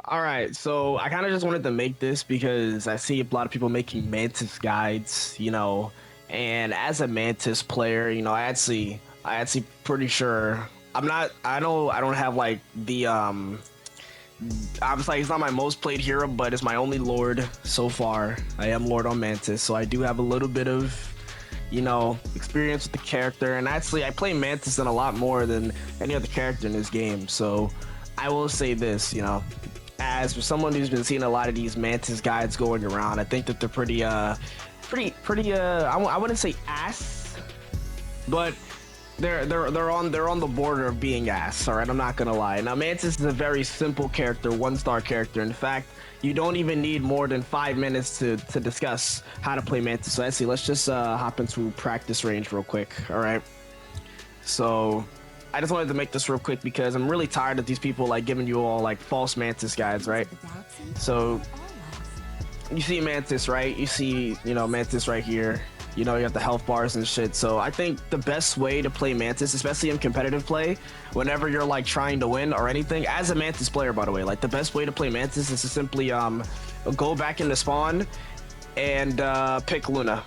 All right, so I kind of just wanted to make this because I see a lot of people making Mantis guides, and as a Mantis player, I actually pretty sure I don't have like obviously it's not my most played hero, but it's my only Lord so far. I am Lord on Mantis, so I do have a little bit of, experience with the character, and actually I play Mantis in a lot more than any other character in this game, so I will say this, as for someone who's been seeing a lot of these Mantis guides going around, I think that they're I wouldn't say ass, but they're on the border of being ass. All right, I'm not gonna lie. Now, Mantis is a very simple character, one-star character. In fact, you don't even need more than 5 minutes to discuss how to play Mantis. So let's see. Let's just hop into practice range real quick. All right. So I just wanted to make this real quick because I'm really tired of these people like giving you all like false Mantis guides, right? So you see Mantis, right? You see, Mantis right here. You have the health bars and shit. So I think the best way to play Mantis, especially in competitive play, whenever you're like trying to win or anything, as a Mantis player, by the way, like the best way to play Mantis is to simply go back into spawn and pick Luna.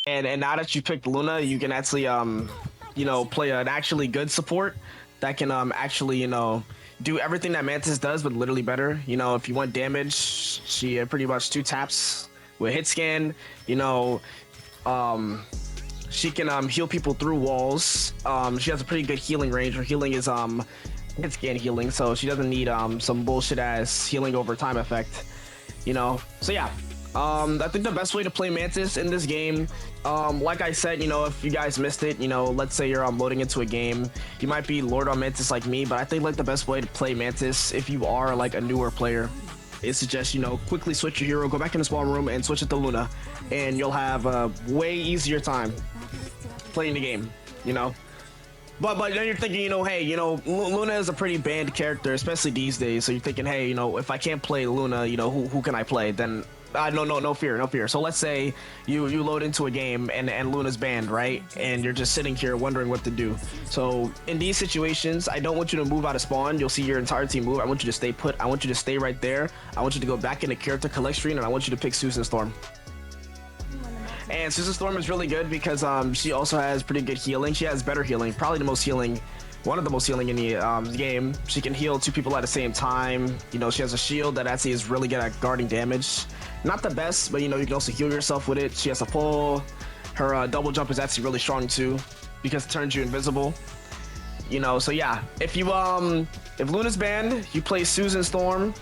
And now that you picked Luna, you can actually play an actually good support that can actually do everything that Mantis does, but literally better. If you want damage, she pretty much 2 taps with hit scan. She can heal people through walls. She has a pretty good healing range. Her healing is hit scan healing, so she doesn't need some bullshit ass healing over time effect. So yeah. I think the best way to play Mantis in this game, like I said, if you guys missed it, let's say you're loading into a game, you might be Lord on Mantis like me, but I think like the best way to play Mantis if you are like a newer player is to just, quickly switch your hero, go back in the spawn room and switch it to Luna, and you'll have a way easier time playing the game, But then you're thinking, hey, Luna is a pretty banned character, especially these days. So you're thinking, hey, if I can't play Luna, who can I play? Then no fear. So let's say you load into a game and Luna's banned, right? And you're just sitting here wondering what to do. So in these situations, I don't want you to move out of spawn. You'll see your entire team move. I want you to stay put. I want you to stay right there. I want you to go back into character collect screen, and I want you to pick Susan Storm. And Susan Storm is really good because she also has pretty good healing. She has better healing, probably the most healing, one of the most healing in the game. She can heal 2 people at the same time. She has a shield that actually is really good at guarding damage. Not the best, but you can also heal yourself with it. She has a pull. Her double jump is actually really strong too because it turns you invisible. So yeah, if Luna's banned, you play Susan Storm,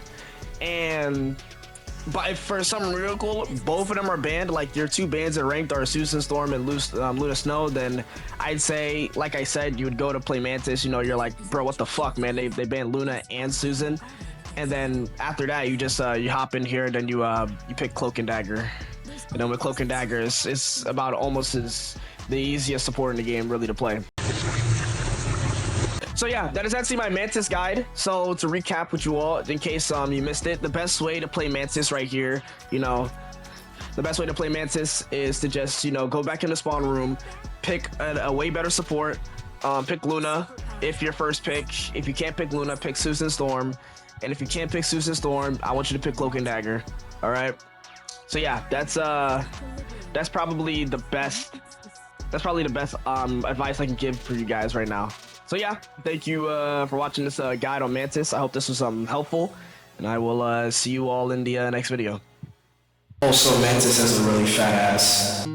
but if for some miracle both of them are banned, like your 2 bans are ranked are Susan Storm and Luna Snow, then I'd say, like I said, you would go to play Mantis. You're like, bro, what the fuck, man? They banned Luna and Susan, and then after that you just you hop in here, then you pick Cloak and Dagger, and then with Cloak and Dagger, it's about almost as the easiest support in the game really to play. So yeah, that is actually my Mantis guide. So to recap with you all, in case you missed it, the best way to play Mantis right here, the best way to play Mantis is to just, go back in the spawn room, pick a way better support, pick Luna if your first pick. If you can't pick Luna, pick Susan Storm. And if you can't pick Susan Storm, I want you to pick Cloak and Dagger. All right. So yeah, that's probably the best. That's probably the best advice I can give for you guys right now. So yeah, thank you for watching this guide on Mantis. I hope this was helpful, and I will see you all in the next video. Also, Mantis has a really fat ass.